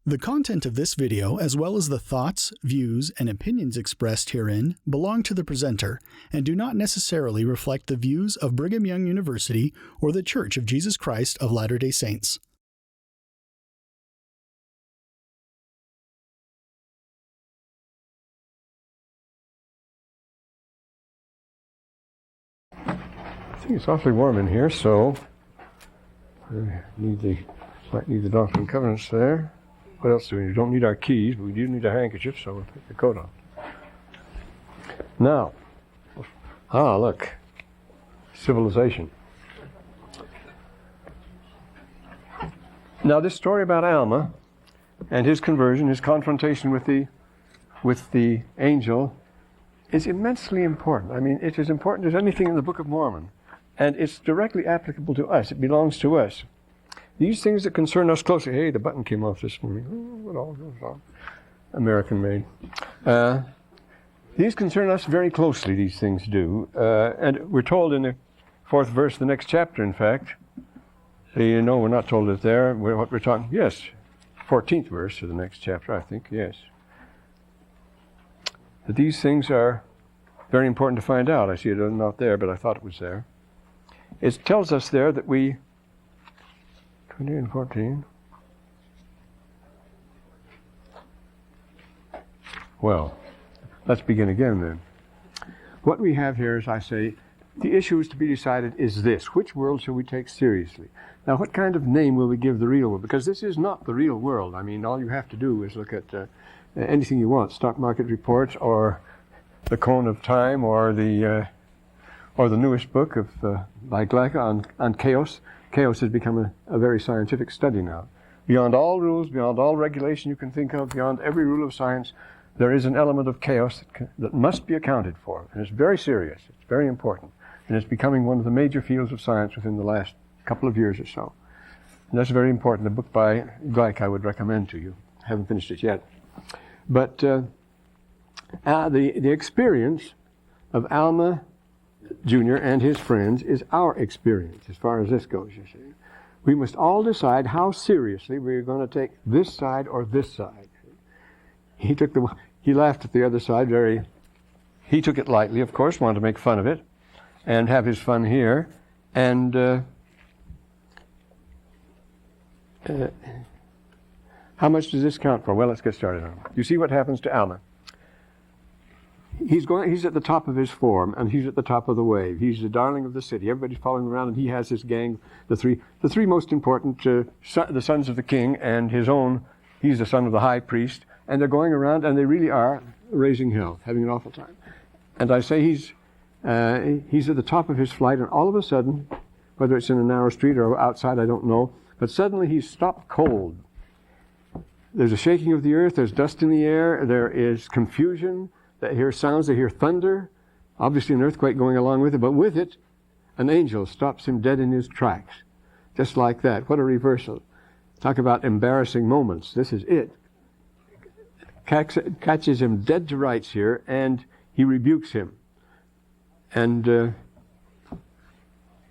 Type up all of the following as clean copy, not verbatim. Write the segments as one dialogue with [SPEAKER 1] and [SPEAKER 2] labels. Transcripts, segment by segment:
[SPEAKER 1] The content of this video, as well as the thoughts, views, and opinions expressed herein, belong to the presenter and do not necessarily reflect the views of Brigham Young University or the Church of Jesus Christ of Latter-day Saints.
[SPEAKER 2] I think it's awfully warm in here, so might need the Doctrine and Covenants there. What else do we need? We don't need our keys, but we do need a handkerchief, so we'll take the coat off. Now, look, civilization. Now, this story about Alma and his conversion, his confrontation with the angel, is immensely important. I mean, it is important as anything in the Book of Mormon, and it's directly applicable to us. It belongs to us. These things that concern us closely. Hey, the button came off this morning. Oh, what all goes on? American made. These concern us very closely, these things do. And we're told in the 4th verse of the next chapter, in fact. You know, we're not told it there. What we're talking, yes, 14th verse of the next chapter, I think, yes. That these things are very important to find out. I see it not there, but I thought it was there. It tells us there that we 20 and 14. Well, let's begin again then. What we have here, as I say, the issue is to be decided is this: which world shall we take seriously? Now, what kind of name will we give the real world? Because this is not the real world. I mean, all you have to do is look at anything you want, stock market reports, or the Cone of Time, or the newest book of by Gleica on chaos. Chaos has become a very scientific study now. Beyond all rules, beyond all regulation you can think of, beyond every rule of science, there is an element of chaos that must be accounted for. And it's very serious. It's very important. And it's becoming one of the major fields of science within the last couple of years or so. And that's very important. The book by Gleica I would recommend to you. I haven't finished it yet. But the experience of Alma Jr. and his friends is our experience as far as this goes, you see. We must all decide how seriously we're going to take this side or this side. He laughed at the other side he took it lightly, of course, wanted to make fun of it and have his fun here. And how much does this count for? Well, let's get started on it. You see what happens to Alma. He's at the top of his form, and he's at the top of the wave. He's the darling of the city. Everybody's following around, and he has his gang, the three most important, the sons of the king, and his own. He's the son of the high priest, and they're going around, and they really are raising hell, having an awful time. And I say he's at the top of his flight, and all of a sudden, whether it's in a narrow street or outside, I don't know, but suddenly he's stopped cold. There's a shaking of the earth. There's dust in the air. There is confusion. They hear sounds, they hear thunder, obviously an earthquake going along with it, but with it, an angel stops him dead in his tracks. Just like that. What a reversal. Talk about embarrassing moments. This is it. Catches him dead to rights here, and he rebukes him. And you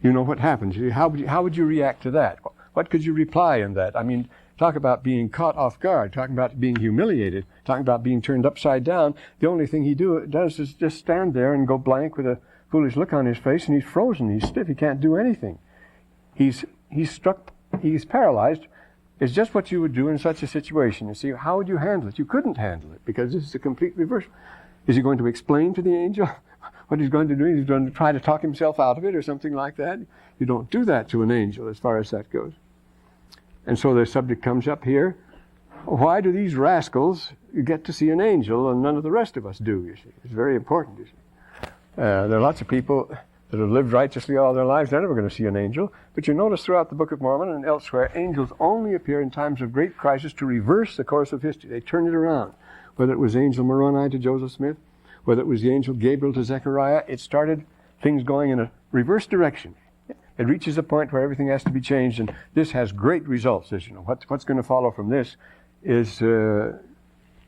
[SPEAKER 2] know what happens. How would you react to that? What could you reply in that? I mean, talk about being caught off guard, talking about being humiliated, talking about being turned upside down. The only thing he does is just stand there and go blank with a foolish look on his face, and he's frozen, he's stiff, he can't do anything. He's struck, he's paralyzed. It's just what you would do in such a situation. You see, how would you handle it? You couldn't handle it, because this is a complete reverse. Is he going to explain to the angel what he's going to do? He's going to try to talk himself out of it or something like that? You don't do that to an angel as far as that goes. And so the subject comes up here. Why do these rascals get to see an angel and none of the rest of us do, you see? It's very important, you see. There are lots of people that have lived righteously all their lives. They're never going to see an angel. But you notice throughout the Book of Mormon and elsewhere, angels only appear in times of great crisis to reverse the course of history. They turn it around. Whether it was Angel Moroni to Joseph Smith, whether it was the angel Gabriel to Zechariah, it started things going in a reverse direction. It reaches a point where everything has to be changed, and this has great results. As you know, what's going to follow from this is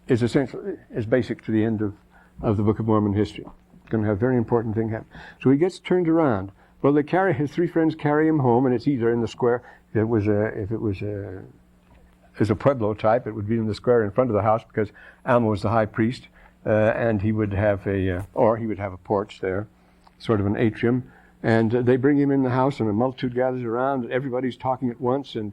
[SPEAKER 2] essential, is basic to the end of the Book of Mormon history. It's going to have a very important thing happen. So he gets turned around. Well, his three friends carry him home, and it's either in the square. If it was as a Pueblo type. It would be in the square in front of the house because Alma was the high priest, and he would have a porch there, sort of an atrium. And they bring him in the house, and a multitude gathers around, and everybody's talking at once, and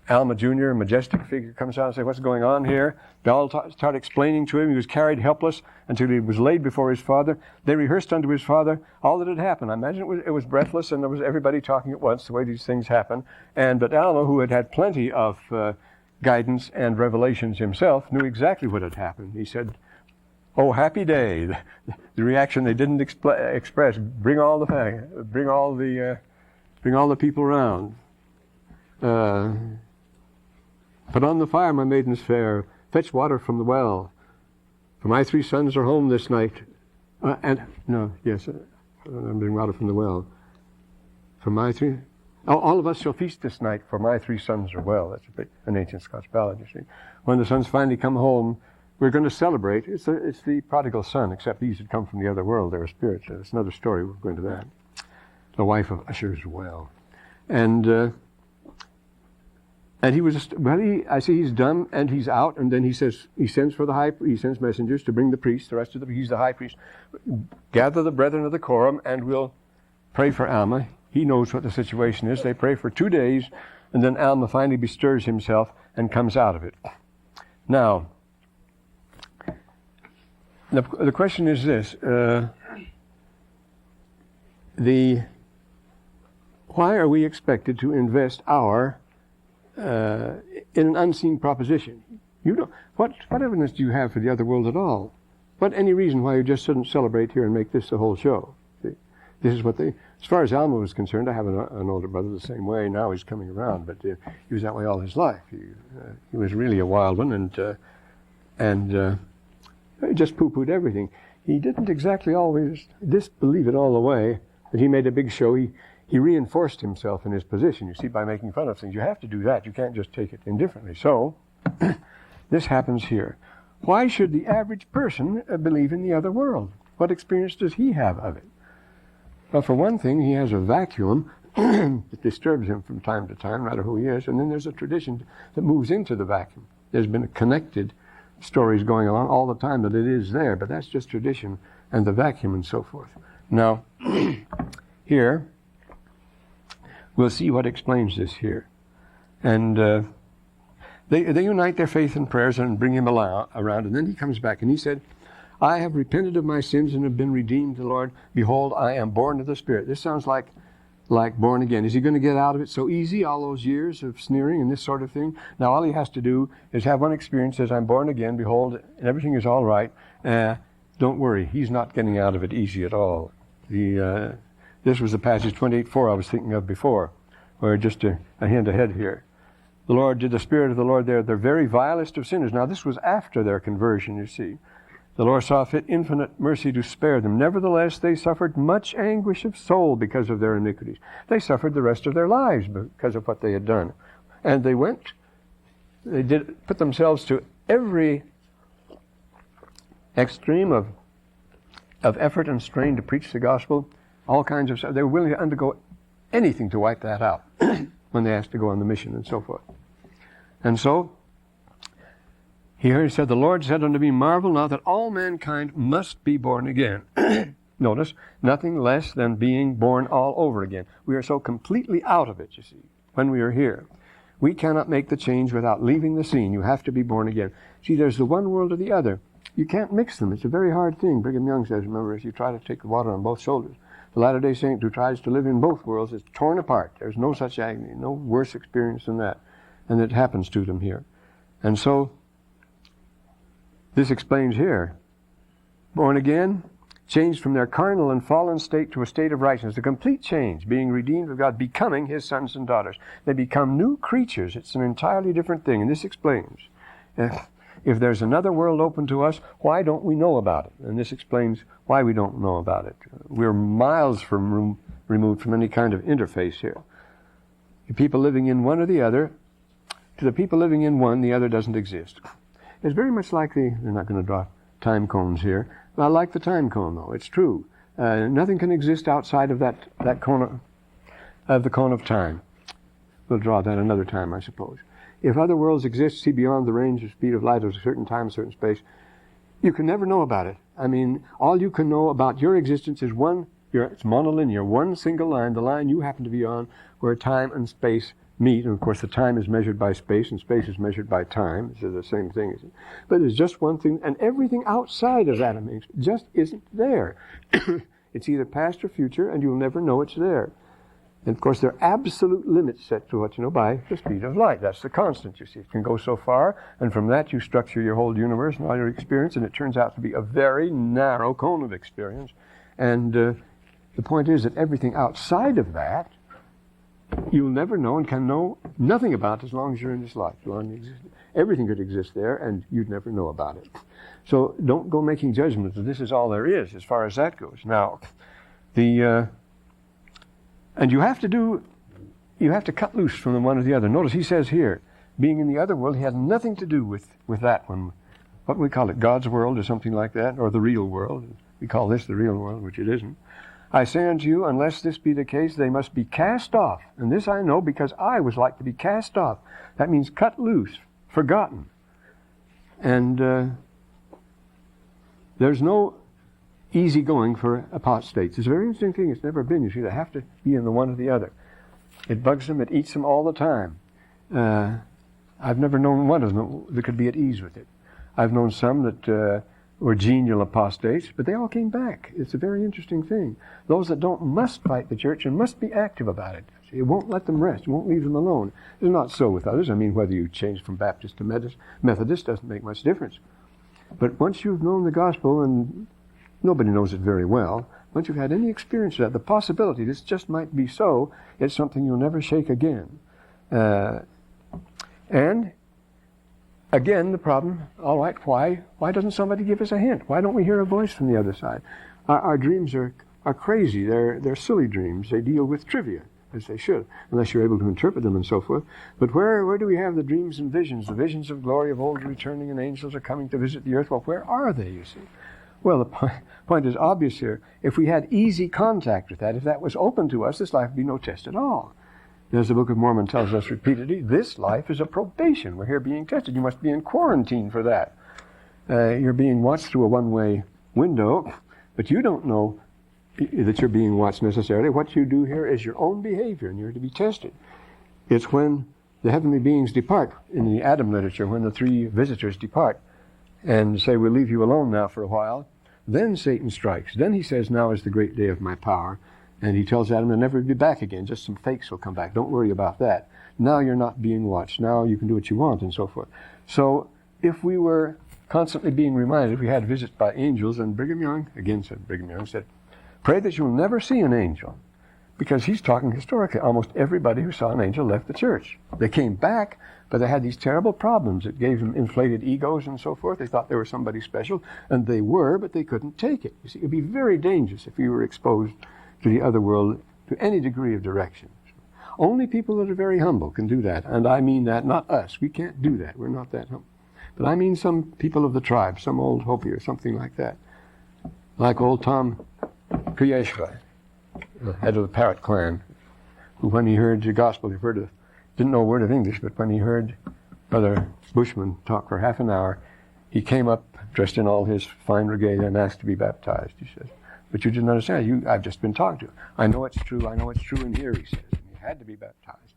[SPEAKER 2] Alma Jr., a majestic figure, comes out and says, "What's going on here?" They all start explaining to him. He was carried helpless until he was laid before his father. They rehearsed unto his father all that had happened. I imagine it was breathless, and there was everybody talking at once, the way these things happen. But Alma, who had had plenty of guidance and revelations himself, knew exactly what had happened. He said, "Oh, happy day!" The reaction they didn't express. Bring all the people around. Put on the fire, my maidens fair. Fetch water from the well. For my 3 sons are home this night. I'm bring water from the well. For my 3. All of us shall feast this night, for my 3 sons are well. That's an ancient Scotch ballad, you see. When the sons finally come home, we're going to celebrate. It's the prodigal son, except these had come from the other world. They were spirits. It's another story. We'll go into that. The wife of Usher's well. And he was, I see he's done, and he's out, and then he sends messengers to bring the priests, he's the high priest. Gather the brethren of the quorum, and we'll pray for Alma. He knows what the situation is. They pray for 2 days, and then Alma finally bestirs himself and comes out of it. Now, the question is this, why are we expected to invest in an unseen proposition? What evidence do you have for the other world at all? What any reason why you just shouldn't celebrate here and make this the whole show? See, this is what as far as Alma was concerned, I have an older brother the same way. Now he's coming around, but he was that way all his life. He was really a wild one, and he just poo-pooed everything. He didn't exactly always disbelieve it all the way, but he made a big show. He reinforced himself in his position, you see, by making fun of things. You have to do that. You can't just take it indifferently. So, this happens here. Why should the average person believe in the other world? What experience does he have of it? Well, for one thing, he has a vacuum that disturbs him from time to time, no matter who he is, and then there's a tradition that moves into the vacuum. There's been connected stories going along all the time that it is there, but that's just tradition and the vacuum and so forth. Now, here, we'll see what explains this here. And they unite their faith and prayers and bring him around, and then he comes back and he said, "I have repented of my sins and have been redeemed to the Lord. Behold, I am born of the Spirit." This sounds like born again. Is he going to get out of it so easy, all those years of sneering and this sort of thing? Now all he has to do is have one experience, says, "I'm born again, behold, and everything is all right." Don't worry, he's not getting out of it easy at all. This was the passage 28:4 I was thinking of before, or just a hint ahead here. The Lord did the Spirit of the Lord there, the very vilest of sinners. Now this was after their conversion, you see. The Lord saw fit infinite mercy to spare them. Nevertheless, they suffered much anguish of soul because of their iniquities. They suffered the rest of their lives because of what they had done. And they put themselves to every extreme of effort and strain to preach the gospel. All kinds of stuff. They were willing to undergo anything to wipe that out when they asked to go on the mission and so forth. And so, here he said, "The Lord said unto me, marvel not that all mankind must be born again." Notice, nothing less than being born all over again. We are so completely out of it, you see, when we are here. We cannot make the change without leaving the scene. You have to be born again. See, there's the one world or the other. You can't mix them. It's a very hard thing. Brigham Young says, remember, if you try to take the water on both shoulders. The Latter-day Saint who tries to live in both worlds is torn apart. There's no such agony, no worse experience than that. And it happens to them here. And so, this explains here. Born again, changed from their carnal and fallen state to a state of righteousness. A complete change, being redeemed of God, becoming His sons and daughters. They become new creatures. It's an entirely different thing. And this explains. If there's another world open to us, why don't we know about it? And this explains why we don't know about it. We're miles removed from any kind of interface here. The people living in one or the other, to the people living in one, the other doesn't exist. It's very much like they're not going to draw time cones here. I like the time cone, though. It's true. Nothing can exist outside of that cone of the cone of time. We'll draw that another time, I suppose. if other worlds exist, see beyond the range of speed of light of a certain time, a certain space, you can never know about it. I mean, all you can know about your existence is it's monolinear, one single line, the line you happen to be on, where time and space meet. And of course, the time is measured by space, and space is measured by time. It's the same thing, isn't it? But there's just one thing, and everything outside of that just isn't there. It's either past or future, and you'll never know it's there. And of course, there are absolute limits set to what you know by the speed of light. That's the constant, you see. It can go so far, and from that you structure your whole universe and all your experience, and it turns out to be a very narrow cone of experience. And the point is that everything outside of that, you'll never know and can know nothing about as long as you're in this life. As long as you exist. Everything could exist there, and you'd never know about it. So don't go making judgments that this is all there is as far as that goes. Now, and you have to cut loose from the one or the other. Notice he says here, being in the other world, he had nothing to do with that one. What we call it, God's world or something like that, or the real world. We call this the real world, which it isn't. I say unto you, unless this be the case, they must be cast off. And this I know because I was like to be cast off. That means cut loose, forgotten. And there's no easy going for apostates. It's a very interesting thing. It's never been. You see, they have to be in the one or the other. It bugs them. It eats them all the time. I've never known one of them that could be at ease with it. I've known some that were genial apostates, but they all came back. It's a very interesting thing. Those that don't must fight the church and must be active about it. See, it won't let them rest. It won't leave them alone. It's not so with others. I mean, whether you change from Baptist to Methodist doesn't make much difference. But once you've known the gospel, and nobody knows it very well, once you've had any experience of that, the possibility this just might be so, it's something you'll never shake again. And again, the problem, all right, why doesn't somebody give us a hint? Why don't we hear a voice from the other side? Our dreams are crazy. They're silly dreams. They deal with trivia, as they should, unless you're able to interpret them and so forth. But where do we have the dreams and visions? The visions of glory of old returning and angels are coming to visit the earth. Well, where are they, you see? Well, the point is obvious here. If we had easy contact with that, if that was open to us, this life would be no test at all. As the Book of Mormon tells us repeatedly, this life is a probation. We're here being tested. You must be in quarantine for that. You're being watched through a one-way window, but you don't know that you're being watched necessarily. What you do here is your own behavior, and you're to be tested. It's when the heavenly beings depart, in the Adam literature, when the three visitors depart and say, we'll leave you alone now for a while, then Satan strikes. Then he says, now is the great day of my power. And he tells Adam to never be back again. Just some fakes will come back. Don't worry about that. Now you're not being watched. Now you can do what you want and so forth. So if we were constantly being reminded, if we had visits by angels, and Brigham Young said, pray that you'll never see an angel. Because he's talking historically. Almost everybody who saw an angel left the church. They came back, but they had these terrible problems. It gave them inflated egos and so forth. They thought they were somebody special, and they were, but they couldn't take it. You see, it would be very dangerous if you were exposed to the other world to any degree of direction. Only people that are very humble can do that, and I mean that, not us. We can't do that. We're not that humble. But I mean some people of the tribe, some old Hopi or something like that. Like old Tom Kuyeshwa, the head of the Parrot clan, who when he heard the gospel, didn't know a word of English, but when he heard Brother Bushman talk for half an hour, he came up dressed in all his fine regalia and asked to be baptized, he says. But you didn't understand. I've just been talking to you. I know it's true in here, he says. And you had to be baptized.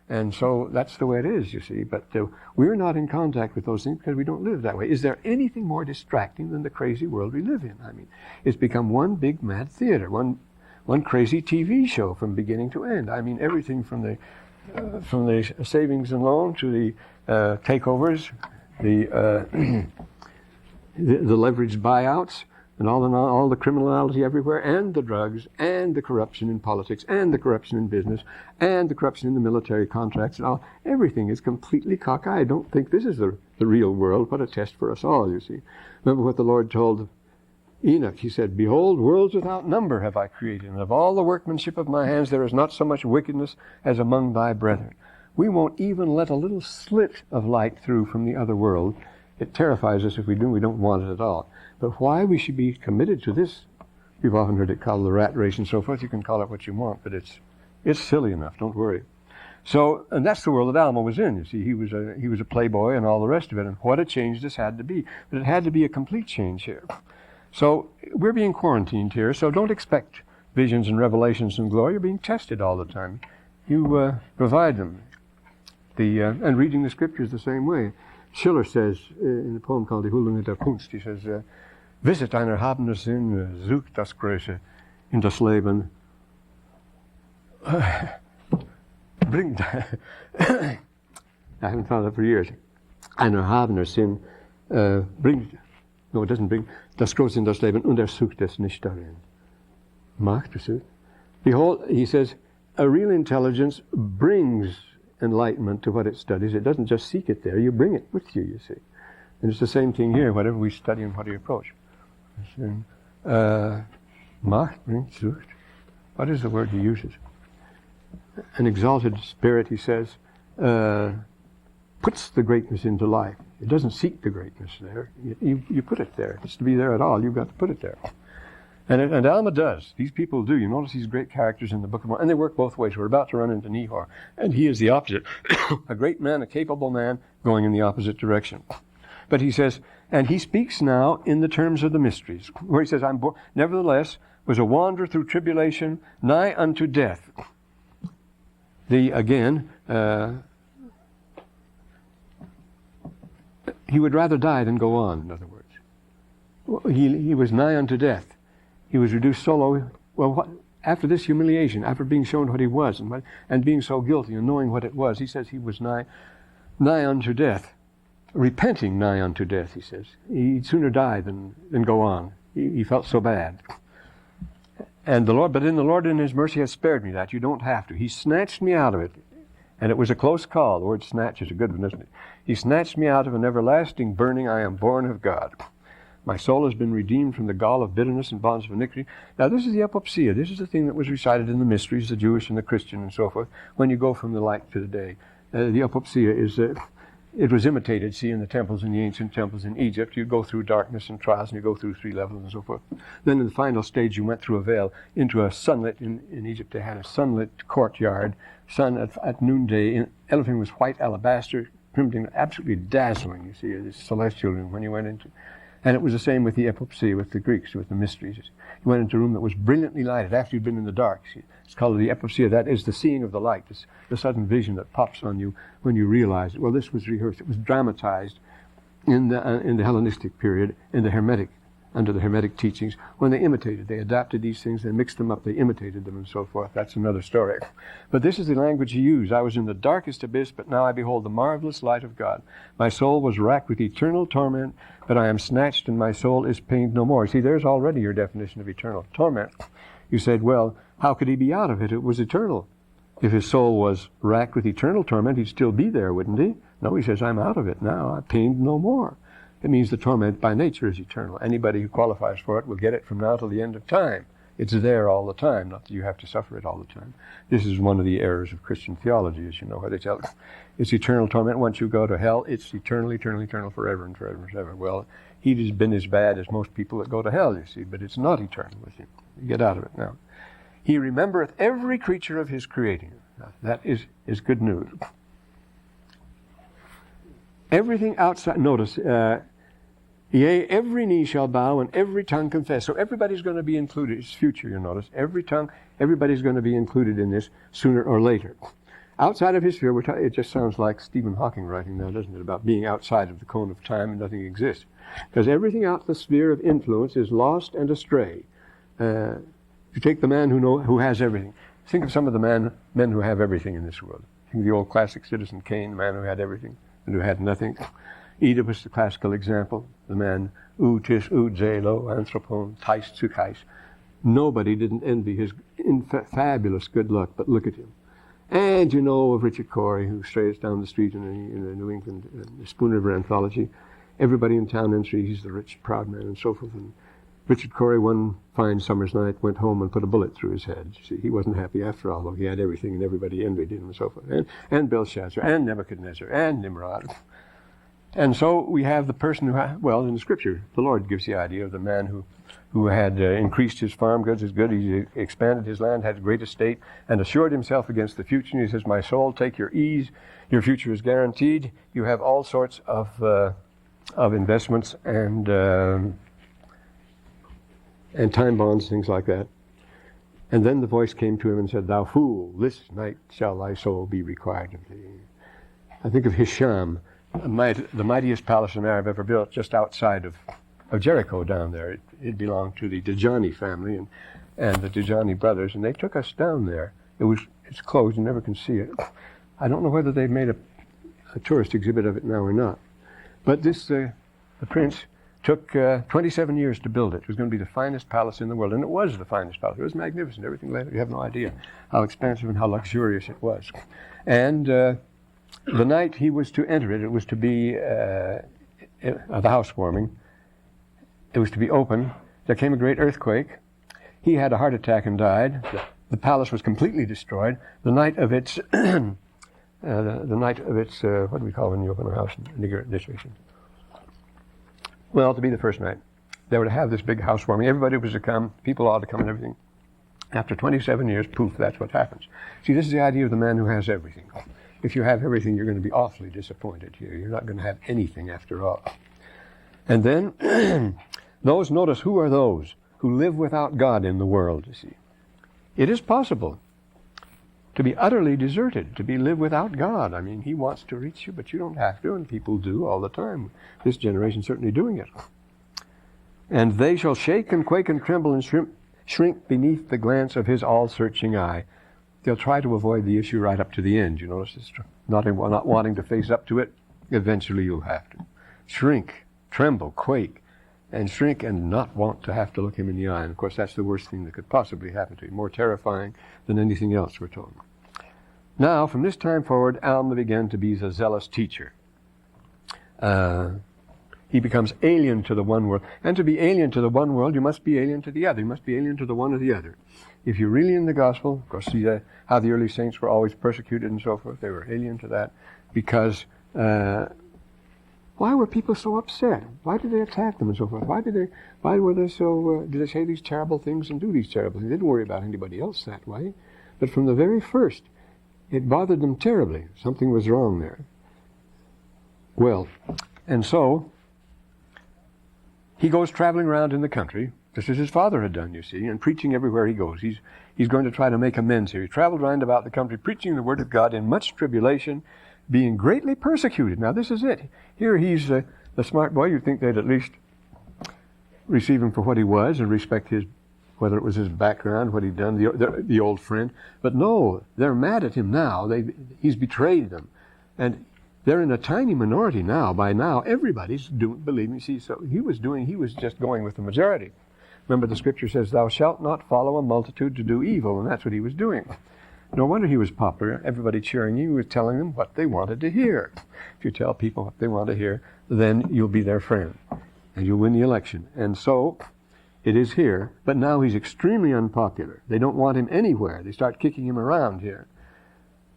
[SPEAKER 2] And so that's the way it is, you see. But we're not in contact with those things because we don't live that way. Is there anything more distracting than the crazy world we live in? I mean, it's become one big mad theater, one crazy TV show from beginning to end. I mean, everything from the savings and loan to the takeovers, the leveraged buyouts, and all the criminality everywhere, and the drugs, and the corruption in politics, and the corruption in business, and the corruption in the military contracts, and all. Everything is completely cockeyed. I don't think this is the real world. What a test for us all, you see. Remember what the Lord told Enoch. He said, behold, worlds without number have I created, and of all the workmanship of my hands there is not so much wickedness as among thy brethren. We won't even let a little slit of light through from the other world. It terrifies us if we do. We don't want it at all. But why we should be committed to this, you've often heard it called the rat race and so forth. You can call it what you want, but it's silly enough. Don't worry. So, and that's the world that Alma was in. You see, he was a playboy and all the rest of it. And what a change this had to be. But it had to be a complete change here. So we're being quarantined here. So don't expect visions and revelations and glory. You're being tested all the time. You provide them. And reading the scriptures the same way. Schiller says in a poem called Die Hulung der Kunst, he says, Visit ein erhabener Sinn, sucht das Größe in das Leben. Bring, I haven't found that for years. Ein erhabener Sinn bringt, no, it doesn't bring, das Große in das Leben und sucht es nicht darin. Macht es. Behold, he says, a real intelligence brings enlightenment to what it studies. It doesn't just seek it there, you bring it with you, you see. And it's the same thing here, whatever we study and what we approach. Macht bringt Sucht. What is the word he uses? An exalted spirit, he says, puts the greatness into life. It doesn't seek the greatness there. You put it there. It's to be there at all. You've got to put it there. And Alma does. These people do. You notice these great characters in the Book of Mormon. And they work both ways. We're about to run into Nehor. And he is the opposite. A great man, a capable man, going in the opposite direction. But he says, and he speaks now in the terms of the mysteries, where he says, nevertheless, was a wanderer through tribulation, nigh unto death. He would rather die than go on, in other words. He was nigh unto death. He was reduced so low. Well, after this humiliation, after being shown what he was and being so guilty and knowing what it was, he says he was nigh unto death. Repenting nigh unto death, he says. He'd sooner die than go on. He felt so bad. And the Lord, but in the Lord in his mercy has spared me that. You don't have to. He snatched me out of it. And it was a close call. The word snatch is a good one, isn't it? He snatched me out of an everlasting burning. I am born of God. My soul has been redeemed from the gall of bitterness and bonds of iniquity. Now this is the applicability. This is the thing that was recited in the mysteries, the Jewish and the Christian and so forth, when you go from the light to the day. The applicability is, it was imitated, see, in the temples, in the ancient temples in Egypt. You go through darkness and trials, and you go through 3 levels and so forth. Then in the final stage, you went through a veil into a sunlit, in Egypt they had a sunlit courtyard, sun at noonday. Everything was white alabaster, crimson, absolutely dazzling, you see, this celestial room when you went into. And it was the same with the applicability, with the Greeks, with the mysteries. You went into a room that was brilliantly lighted after you'd been in the dark. See, it's called the applicability. That is the seeing of the light, the sudden vision that pops on you when you realize it. Well, this was rehearsed. It was dramatized in the Hellenistic period, under the Hermetic teachings, when they imitated. They adapted these things, they mixed them up, they imitated them, and so forth. That's another story. But this is the language he used. I was in the darkest abyss, but now I behold the marvelous light of God. My soul was racked with eternal torment, but I am snatched, and my soul is pained no more. See, there's already your definition of eternal torment. You said, well, how could he be out of it? It was eternal. If his soul was racked with eternal torment, he'd still be there, wouldn't he? No, he says, I'm out of it now. I'm pained no more. It means the torment by nature is eternal. Anybody who qualifies for it will get it from now till the end of time. It's there all the time, not that you have to suffer it all the time. This is one of the errors of Christian theology, as you know, where they tell it's eternal torment. Once you go to hell, it's eternal, forever and forever and forever. Well, he'd been as bad as most people that go to hell, you see, but it's not eternal with him. You get out of it now. He remembereth every creature of his creating. Now, that is good news. Everything outside, notice, yea, every knee shall bow and every tongue confess. So everybody's going to be included. It's future, you notice. Everybody's going to be included in this sooner or later. Outside of his sphere, it just sounds like Stephen Hawking writing now, doesn't it, about being outside of the cone of time and nothing exists. Because everything out the sphere of influence is lost and astray. You take the man who has everything. Think of some of the men who have everything in this world. Think of the old classic Citizen Kane, the man who had everything and who had nothing. Oedipus, the classical example, the man, tis, zelo, anthropon, tais, tsukais. Nobody didn't envy his fabulous good luck, but look at him. And you know of Richard Cory, who strays down the street in the New England Spoon River anthology. Everybody in town entries, he's the rich, proud man, and so forth. And Richard Cory, one fine summer's night, went home and put a bullet through his head. See, he wasn't happy after all, though he had everything and everybody envied him and so forth. And Belshazzar, and Nebuchadnezzar, and Nimrod. And so we have the person who, in the scripture, the Lord gives the idea of the man who who had increased his farm goods, his good. He expanded his land, had a great estate, and assured himself against the future. And he says, "My soul, take your ease. Your future is guaranteed. You have all sorts of investments and time bonds, things like that." And then the voice came to him and said, "Thou fool, this night shall thy soul be required of thee." I think of Hisham, the mightiest palace an Arab ever built, just outside of Jericho down there. It belonged to the Dajani family and the Dajani brothers, and they took us down there. It's closed, you never can see it. I don't know whether they've made a tourist exhibit of it now or not. But this, the prince, took 27 years to build it. It was going to be the finest palace in the world, and it was the finest palace. It was magnificent, everything later. You have no idea how expansive and how luxurious it was. And the night he was to enter it, it was to be the housewarming. It was to be open. There came a great earthquake. He had a heart attack and died. The palace was completely destroyed. The night of its, what do we call when you open a house in initiation? Well, to be the first night. They were to have this big housewarming. Everybody was to come. People ought to come and everything. After 27 years, poof, that's what happens. See, this is the idea of the man who has everything. If you have everything, you're going to be awfully disappointed here. You're not going to have anything after all. And then, notice who are those who live without God in the world, you see. It is possible to be utterly deserted, to live without God. I mean, He wants to reach you, but you don't have to, and people do all the time. This generation certainly doing it. And they shall shake and quake and tremble and shrink beneath the glance of His all-searching eye. They'll try to avoid the issue right up to the end. You notice this? Not wanting to face up to it. Eventually you'll have to. Shrink, tremble, quake, and shrink and not want to have to look Him in the eye. And of course that's the worst thing that could possibly happen to you. More terrifying than anything else, we're told. Now, from this time forward, Alma began to be the zealous teacher. He becomes alien to the one world. And to be alien to the one world, you must be alien to the other. You must be alien to the one or the other. If you're really in the gospel, of course, see how the early saints were always persecuted and so forth. They were alien to that because why were people so upset? Why did they attack them and so forth? Why were they so, did they say these terrible things and do these terrible things? They didn't worry about anybody else that way. But from the very first, it bothered them terribly. Something was wrong there. Well, and so he goes traveling around in the country, just as his father had done, you see, and preaching everywhere he goes. He's going to try to make amends here. He traveled around about the country, preaching the word of God in much tribulation, being greatly persecuted. Now this is it. Here he's the smart boy. You'd think they'd at least receive him for what he was and respect his, whether it was his background, what he'd done, the old friend. But no, they're mad at him now. He's betrayed them. And they're in a tiny minority now. By now, everybody's believing. See, so he was just going with the majority. Remember, the scripture says, "Thou shalt not follow a multitude to do evil," and that's what he was doing. No wonder he was popular. Everybody cheering you. He was telling them what they wanted to hear. If you tell people what they want to hear, then you'll be their friend, and you'll win the election. And so it is here. But now he's extremely unpopular. They don't want him anywhere. They start kicking him around here,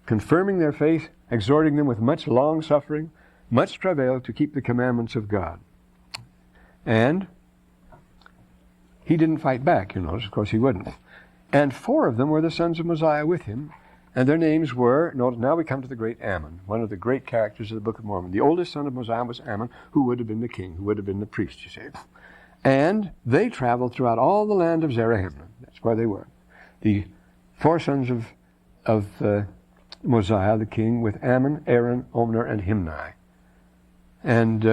[SPEAKER 2] confirming their faith, exhorting them with much long suffering, much travail to keep the commandments of God. And he didn't fight back, you notice. Of course he wouldn't. And 4 of them were the sons of Mosiah with him. And their names were, notice, now we come to the great Ammon, one of the great characters of the Book of Mormon. The oldest son of Mosiah was Ammon, who would have been the king, who would have been the priest, you see. And they traveled throughout all the land of Zarahemla. That's where they were. The 4 sons of Mosiah, the king, with Ammon, Aaron, Omner, and Himni. And,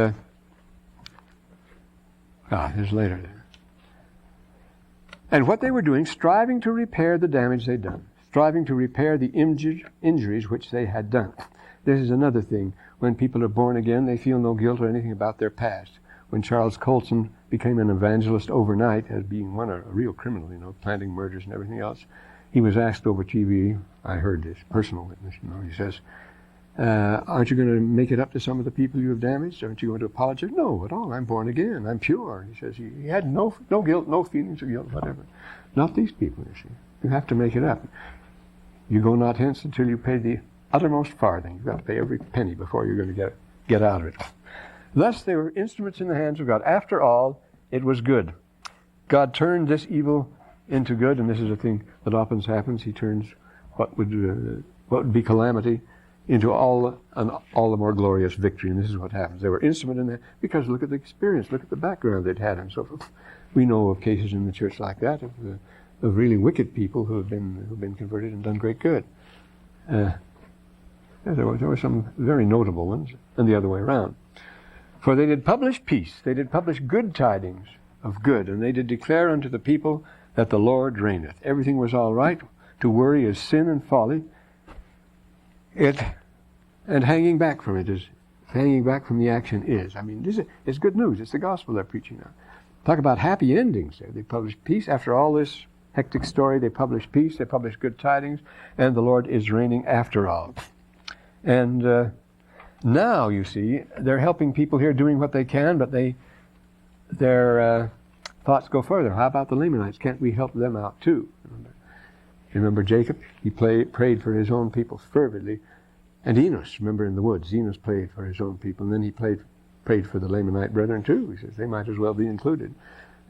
[SPEAKER 2] here's later there. And what they were doing, striving to repair the damage they'd done, striving to repair the injuries which they had done. This is another thing. When people are born again, they feel no guilt or anything about their past. When Charles Colson became an evangelist overnight, as being a real criminal, planting murders and everything else, he was asked over TV, I heard this, personal witness, he says, aren't you going to make it up to some of the people you have damaged? Aren't you going to apologize? No, at all. I'm born again. I'm pure. He says he had no guilt, no feelings of guilt, whatever. Not these people, you see. You have to make it up. You go not hence until you pay the uttermost farthing. You've got to pay every penny before you're going to get out of it. Thus they were instruments in the hands of God. After all, it was good. God turned this evil into good, and this is a thing that often happens. He turns what would be calamity into all the more glorious victory, and this is what happens. They were instrument in that because look at the experience, look at the background they'd had, and so forth. We know of cases in the church like that of really wicked people who have been converted and done great good. There were some very notable ones, and the other way around. For they did publish peace, they did publish good tidings of good, and they did declare unto the people that the Lord reigneth. Everything was all right. To worry is sin and folly. And hanging back from it is, hanging back from the action is. I mean, it's good news. It's the gospel they're preaching now. Talk about happy endings there. They publish peace. After all this hectic story, they publish peace, they publish good tidings, and the Lord is reigning after all. And now, you see, they're helping people here doing what they can, but their thoughts go further. How about the Lamanites? Can't we help them out too? Remember Jacob? He prayed for his own people fervently. And Enos, remember in the woods, Enos prayed for his own people. And then he prayed for the Lamanite brethren too. He says they might as well be included.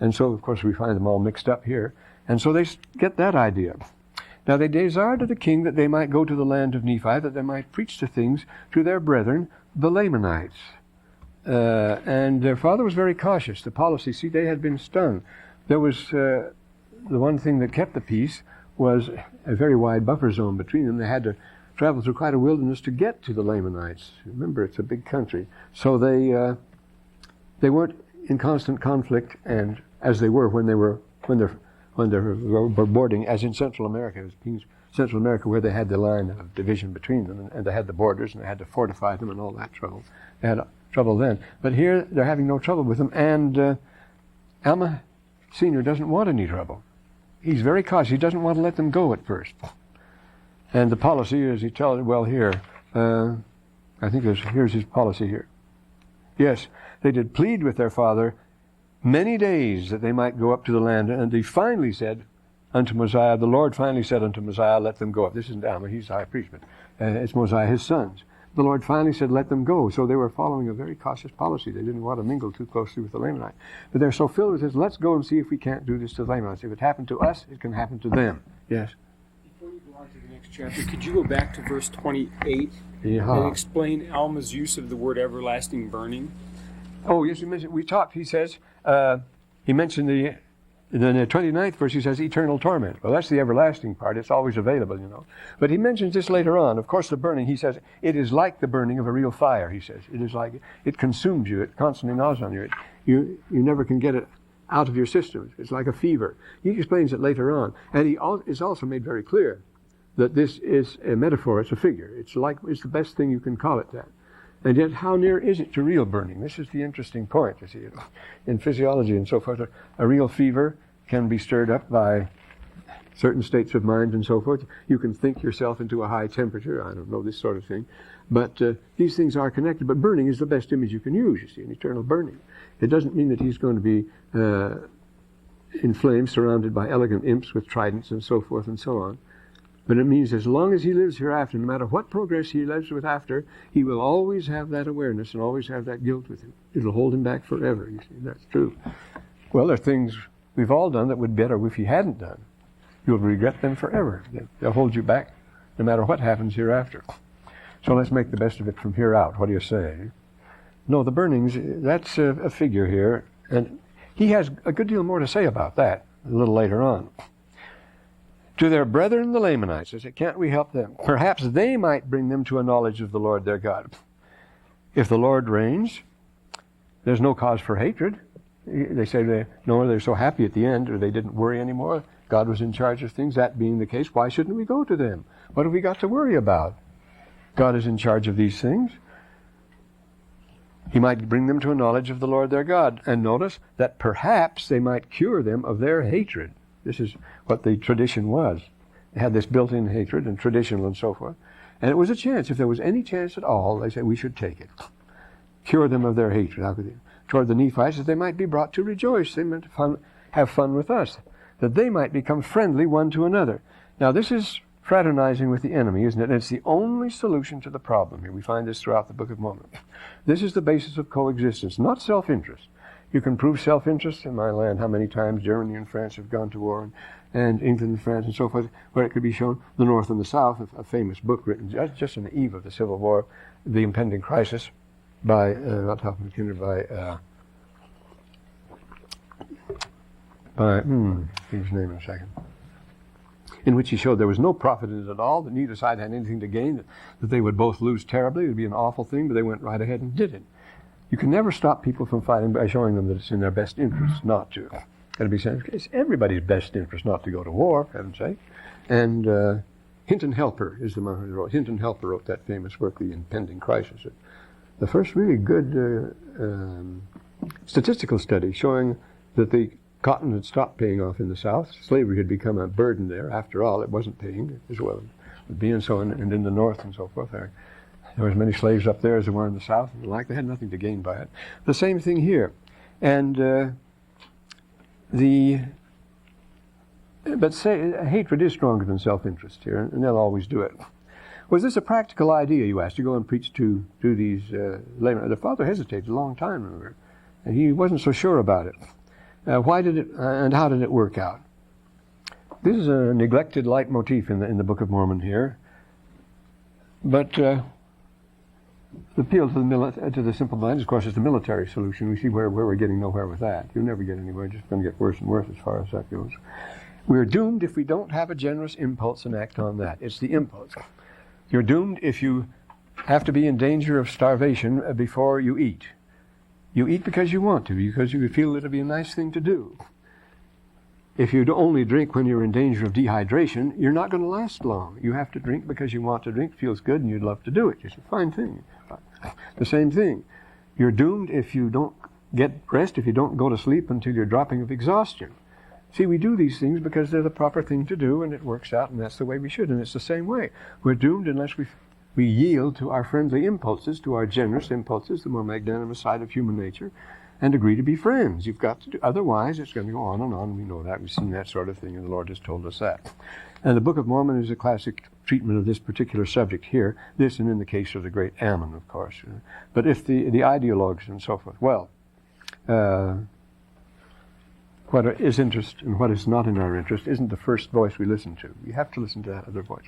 [SPEAKER 2] And so, of course, we find them all mixed up here. And so they get that idea. Now they desired of the king that they might go to the land of Nephi, that they might preach the things to their brethren, the Lamanites. And their father was very cautious. The policy, see, they had been stung. There was the one thing that kept the peace was a very wide buffer zone between them. They had to travel through quite a wilderness to get to the Lamanites. Remember, it's a big country. So they weren't in constant conflict, and as they were when they were boarding, as in Central America. It was Central America where they had the line of division between them, and they had the borders, and they had to fortify them and all that trouble. They had trouble then. But here, they're having no trouble with them, and Alma Sr. doesn't want any trouble. He's very cautious. He doesn't want to let them go at first. And the policy is, he tells it, well, here, I think here's his policy here. Yes, they did plead with their father many days that they might go up to the land, and he finally said unto Mosiah, the Lord finally said unto Mosiah, let them go up. This isn't Alma, he's the high priest, but it's Mosiah, his sons. The Lord finally said, let them go. So they were following a very cautious policy. They didn't want to mingle too closely with the Lamanites. But they're so filled with this, let's go and see if we can't do this to the Lamanites. If it happened to us, it can happen to them. Yes?
[SPEAKER 3] Before you go on to the next chapter, could you go back to verse 28 and explain Alma's use of the word everlasting burning?
[SPEAKER 2] Oh, yes, we talked. He says, he mentioned in the 29th verse, he says eternal torment. Well, that's the everlasting part. It's always available, you know. But he mentions this later on. Of course, the burning, he says, it is like the burning of a real fire, he says. It is like, it consumes you. It constantly gnaws on you. You never can get it out of your system. It's like a fever. He explains it later on. And it's also made very clear that this is a metaphor. It's a figure. It's the best thing you can call it that. And yet, how near is it to real burning? This is the interesting point, you see. In physiology and so forth, a real fever can be stirred up by certain states of mind and so forth. You can think yourself into a high temperature. I don't know, this sort of thing. But these things are connected. But burning is the best image you can use, you see, an eternal burning. It doesn't mean that he's going to be in flames surrounded by elegant imps with tridents and so forth and so on. But it means as long as he lives hereafter, no matter what progress he lives with after, he will always have that awareness and always have that guilt with him. It'll hold him back forever, you see. That's true. Well, there are things we've all done that would be better if you hadn't done. You'll regret them forever. They'll hold you back no matter what happens hereafter. So let's make the best of it from here out. What do you say? No, the burnings, that's a figure here. And he has a good deal more to say about that a little later on. To their brethren the Lamanites, I said, can't we help them? Perhaps they might bring them to a knowledge of the Lord their God. If the Lord reigns, there's no cause for hatred. They say they're so happy at the end, or they didn't worry anymore. God was in charge of things. That being the case, why shouldn't we go to them? What have we got to worry about? God is in charge of these things. He might bring them to a knowledge of the Lord their God. And notice that perhaps they might cure them of their hatred. This is what the tradition was. They had this built-in hatred and traditional and so forth. And it was a chance. If there was any chance at all, they said we should take it. Cure them of their hatred. How could they? Toward the Nephites, that they might be brought to rejoice. They might have fun with us. That they might become friendly one to another. Now this is fraternizing with the enemy, isn't it? And it's the only solution to the problem here. We find this throughout the Book of Mormon. This is the basis of coexistence, not self-interest. You can prove self-interest in my land. How many times Germany and France have gone to war, and England and France and so forth, where it could be shown the North and the South, a famous book written just on the eve of the Civil War, The Impending Crisis, by, not Huffman Kinder, think his name in a second, in which he showed there was no profit in it at all, that neither side had anything to gain, that they would both lose terribly. It would be an awful thing, but they went right ahead and did it. You can never stop people from fighting by showing them that it's in their best interest not to. Got to be saying it's everybody's best interest not to go to war, for heaven's sake. And Hinton Helper is the man who wrote. Hinton Helper wrote that famous work, The Impending Crisis. The first really good statistical study showing that the cotton had stopped paying off in the South. Slavery had become a burden there. After all, it wasn't paying as well as it would be, and so on, and in the North and so forth. There were as many slaves up there as there were in the South, and they had nothing to gain by it. The same thing here. And but hatred is stronger than self-interest here, and they'll always do it. Was this a practical idea, you asked, to go and preach to these laymen? The father hesitated a long time, remember, and he wasn't so sure about it. Why did it, and how did it work out? This is a neglected leitmotif in the Book of Mormon here, but the appeal to the simple mind, of course, is the military solution. We see where we're getting nowhere with that. You'll never get anywhere. It's just going to get worse and worse as far as that goes. We're doomed if we don't have a generous impulse and act on that. It's the impulse. You're doomed if you have to be in danger of starvation before you eat. You eat because you want to, because you feel it'll be a nice thing to do. If you only drink when you're in danger of dehydration, you're not going to last long. You have to drink because you want to drink, feels good, and you'd love to do it. It's a fine thing. The same thing. You're doomed if you don't get rest, if you don't go to sleep until you're dropping of exhaustion. See, we do these things because they're the proper thing to do, and it works out, and that's the way we should. And it's the same way. We're doomed unless we yield to our friendly impulses, to our generous impulses, the more magnanimous side of human nature, and agree to be friends. You've got to do, otherwise it's going to go on and on. We know that. We've seen that sort of thing, and the Lord has told us that. And the Book of Mormon is a classic treatment of this particular subject here, this and in the case of the great Ammon, of course. But if the ideologues and so forth, well, what is interest and what is not in our interest isn't the first voice we listen to. We have to listen to that other voice.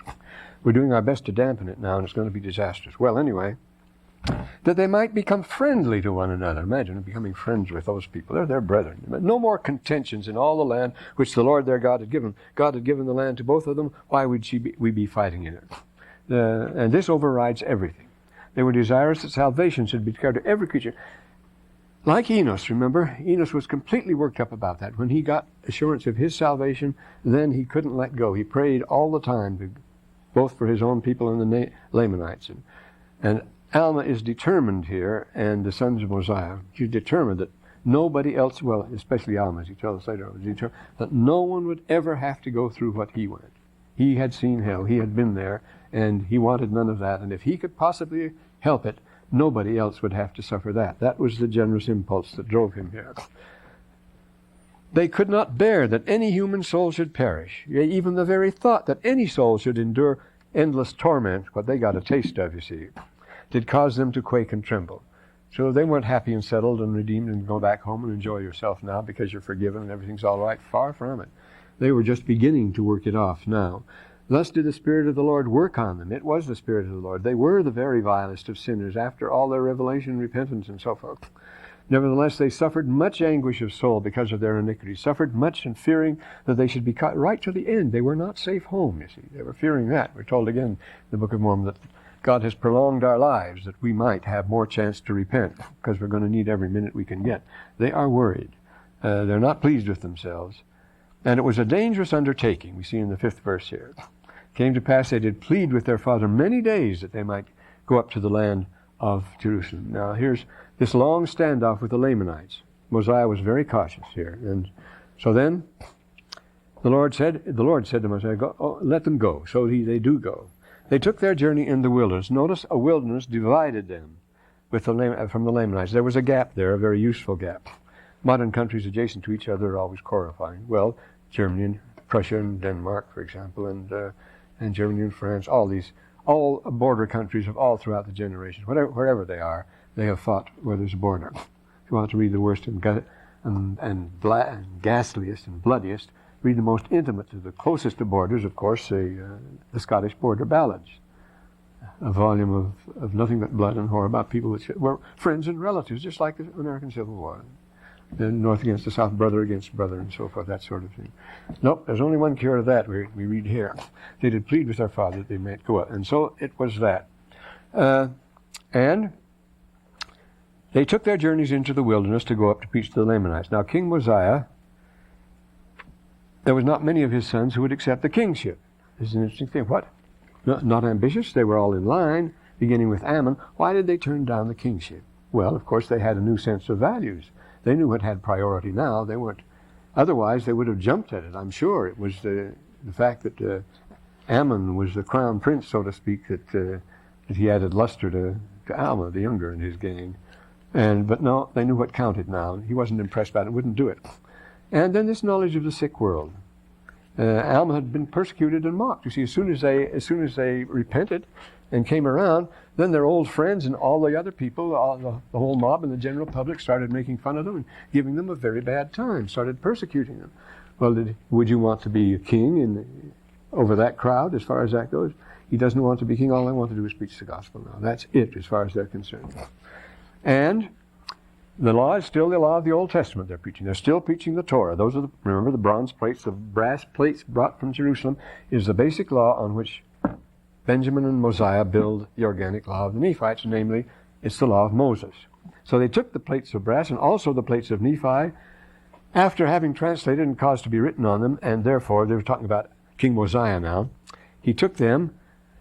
[SPEAKER 2] We're doing our best to dampen it now, and it's going to be disastrous. Well, anyway, that they might become friendly to one another. Imagine becoming friends with those people. They're their brethren. No more contentions in all the land which the Lord their God had given. God had given the land to both of them. Why would we be fighting in it? And this overrides everything. They were desirous that salvation should be declared to every creature. Like Enos, remember? Enos was completely worked up about that. When he got assurance of his salvation, then he couldn't let go. He prayed all the time, both for his own people and the Lamanites. And Alma is determined here, and the sons of Mosiah, he's determined that nobody else, well, especially Alma, as he tells us later, was determined that no one would ever have to go through what he went. He had seen hell. He had been there, and he wanted none of that. And if he could possibly help it, nobody else would have to suffer that. That was the generous impulse that drove him here. They could not bear that any human soul should perish. Even the very thought that any soul should endure endless torment, what they got a taste of, you see, did cause them to quake and tremble. So they weren't happy and settled and redeemed and go back home and enjoy yourself now because you're forgiven and everything's all right. Far from it. They were just beginning to work it off now. Thus did the Spirit of the Lord work on them. It was the Spirit of the Lord. They were the very vilest of sinners after all their revelation, repentance, and so forth. Nevertheless, they suffered much anguish of soul because of their iniquity, suffered much in fearing that they should be caught right to the end. They were not safe home, you see. They were fearing that. We're told again in the Book of Mormon that God has prolonged our lives that we might have more chance to repent because we're going to need every minute we can get. They are worried. They're not pleased with themselves. And it was a dangerous undertaking, we see in the 5th verse here. Came to pass they did plead with their father many days that they might go up to the land of Jerusalem. Now here's this long standoff with the Lamanites. Mosiah was very cautious here. And so then the Lord said to Mosiah, let them go. So they do go. They took their journey in the wilderness. Notice a wilderness divided them from the Lamanites. There was a gap there, a very useful gap. Modern countries adjacent to each other are always horrifying. Well, Germany and Prussia and Denmark, for example, and Germany and France, all border countries of all throughout the generations, wherever they are, they have fought where there's a border. If you want to read the worst and ghastliest and bloodiest, read the most intimate to the closest to borders, of course, the Scottish Border Ballads. A volume of nothing but blood and horror about people which were friends and relatives, just like the American Civil War. The North against the South, brother against brother, and so forth, that sort of thing. Nope, there's only one cure to that, we read here. They did plead with their father that they might go out. And so it was that. And they took their journeys into the wilderness to go up to preach to the Lamanites. Now, King Mosiah, there was not many of his sons who would accept the kingship. This is an interesting thing. What? Not ambitious. They were all in line, beginning with Ammon. Why did they turn down the kingship? Well, of course, they had a new sense of values. They knew what had priority now. They weren't. Otherwise, they would have jumped at it, I'm sure. It was the fact that Ammon was the crown prince, so to speak, that he added luster to Alma, the younger, in his gang. But no, they knew what counted now. He wasn't impressed by it, wouldn't do it. And then this knowledge of the sick world. Alma had been persecuted and mocked. You see, as soon as they repented and came around, then their old friends and all the other people, the whole mob and the general public started making fun of them and giving them a very bad time, started persecuting them. Well, would you want to be a king over that crowd as far as that goes? He doesn't want to be king. All they want to do is preach the gospel now. That's it as far as they're concerned. And the law is still the law of the Old Testament they're preaching. They're still preaching the Torah. Those are remember the bronze plates, the brass plates brought from Jerusalem is the basic law on which Benjamin and Mosiah build the organic law of the Nephites, namely, it's the law of Moses. So they took the plates of brass and also the plates of Nephi after having translated and caused to be written on them, and therefore, they were talking about King Mosiah now. He took them,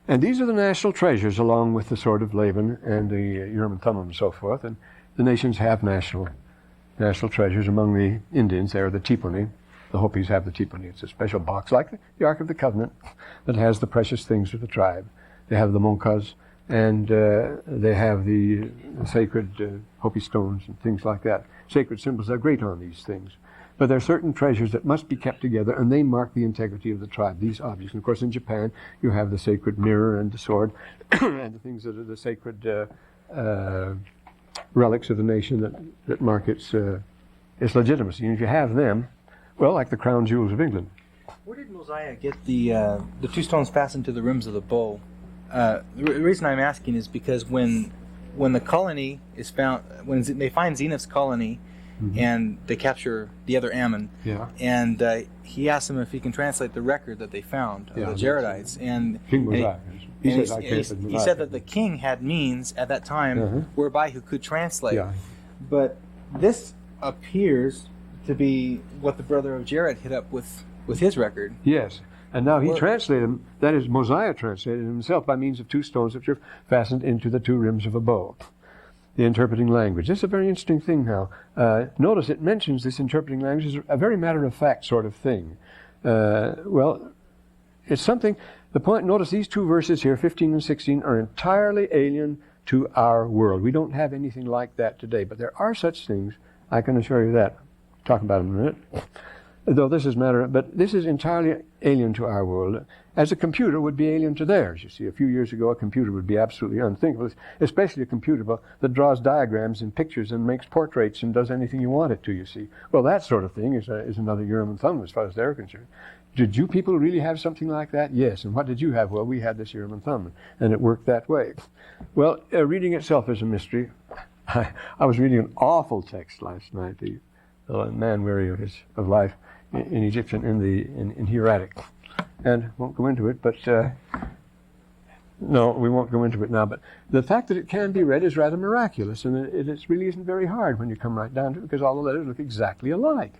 [SPEAKER 2] and these are the national treasures along with the sword of Laban and the Urim and Thummim and so forth, and the nations have national treasures. Among the Indians, they are the tiponi. The Hopis have the tiponi. It's a special box, like the Ark of the Covenant, that has the precious things of the tribe. They have the monkas, and they have the sacred Hopi stones and things like that. Sacred symbols are great on these things. But there are certain treasures that must be kept together, and they mark the integrity of the tribe, these objects. And of course, in Japan, you have the sacred mirror and the sword, and the things that are the sacred relics of the nation that mark its legitimacy. And if you have them, well, like the crown jewels of England.
[SPEAKER 4] Where did Mosiah get the two stones fastened to the rims of the bow? The reason I'm asking is because when the colony is found, when they find Zeniff's colony, mm-hmm. and they capture the other Ammon, and he asks them if he can translate the record that they found of the Jaredites, and King Mosiah. He said that the king had means at that time whereby he could translate. Yeah. But this appears to be what the brother of Jared hit up with his record.
[SPEAKER 2] Yes. And now he translated them, that is, Mosiah translated himself by means of two stones which are fastened into the two rims of a bow. The interpreting language. This is a very interesting thing now. Notice it mentions this interpreting language as a very matter-of-fact sort of thing. Well, it's something, the point, notice these two verses here, 15 and 16, are entirely alien to our world. We don't have anything like that today, but there are such things, I can assure you that. Talk about them in a minute. Though this is but this is entirely alien to our world, as a computer would be alien to theirs. You see, a few years ago, a computer would be absolutely unthinkable, especially a computer that draws diagrams and pictures and makes portraits and does anything you want it to, you see. Well, that sort of thing is another Urim and Thummim as far as they're concerned. Did you people really have something like that? Yes. And what did you have? Well, we had this Urim and Thummim, and it worked that way. Well, reading itself is a mystery. I was reading an awful text last night, the man weary of life in Egyptian, in hieratic. And won't go into it, but no, we won't go into it now. But the fact that it can be read is rather miraculous, and it really isn't very hard when you come right down to it, because all the letters look exactly alike.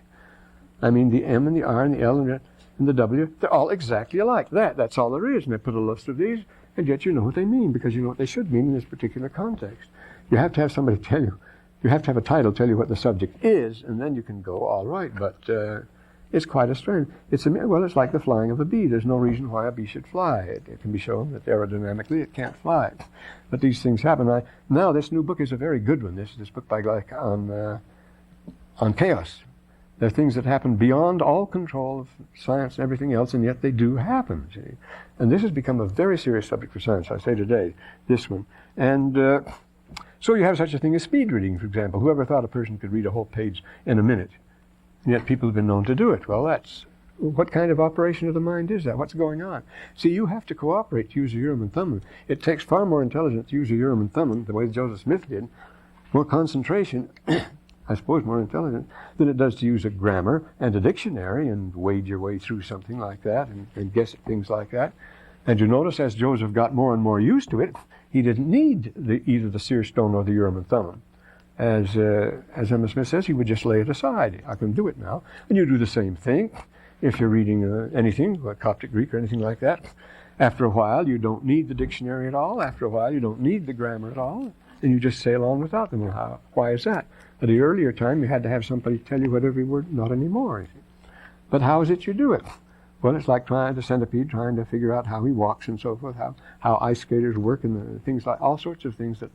[SPEAKER 2] I mean, the M and the R and the L and the W, they're all exactly alike. That's all there is. And they put a list of these, and yet you know what they mean, because you know what they should mean in this particular context. You have to have somebody tell you. You have to have a title tell you what the subject is, and then you can go, all right, but it's quite a strange. It's like the flying of a bee. There's no reason why a bee should fly. It can be shown that aerodynamically it can't fly. But these things happen. Now this new book is a very good one. This book by Gleich on chaos. There are things that happen beyond all control of science and everything else, and yet they do happen. See? And this has become a very serious subject for science, I say today, this one. And So you have such a thing as speed reading, for example. Whoever thought a person could read a whole page in a minute? And yet people have been known to do it. Well, what kind of operation of the mind is that? What's going on? See, you have to cooperate to use the Urim and Thummim. It takes far more intelligence to use the Urim and Thummim, the way Joseph Smith did, more concentration, I suppose more intelligent, than it does to use a grammar and a dictionary and wade your way through something like that and guess at things like that. And you notice as Joseph got more and more used to it, he didn't need either the seer stone or the Urim and Thummim. As Emma Smith says, he would just lay it aside. I can do it now. And you do the same thing if you're reading anything, like Coptic Greek or anything like that. After a while, you don't need the dictionary at all. After a while, you don't need the grammar at all. And you just sail on without them. Well, why is that? At the earlier time, you had to have somebody tell you what every word, not anymore. But how is it you do it? Well, it's like trying to figure out how he walks and so forth, how ice skaters work and things like, all sorts of things that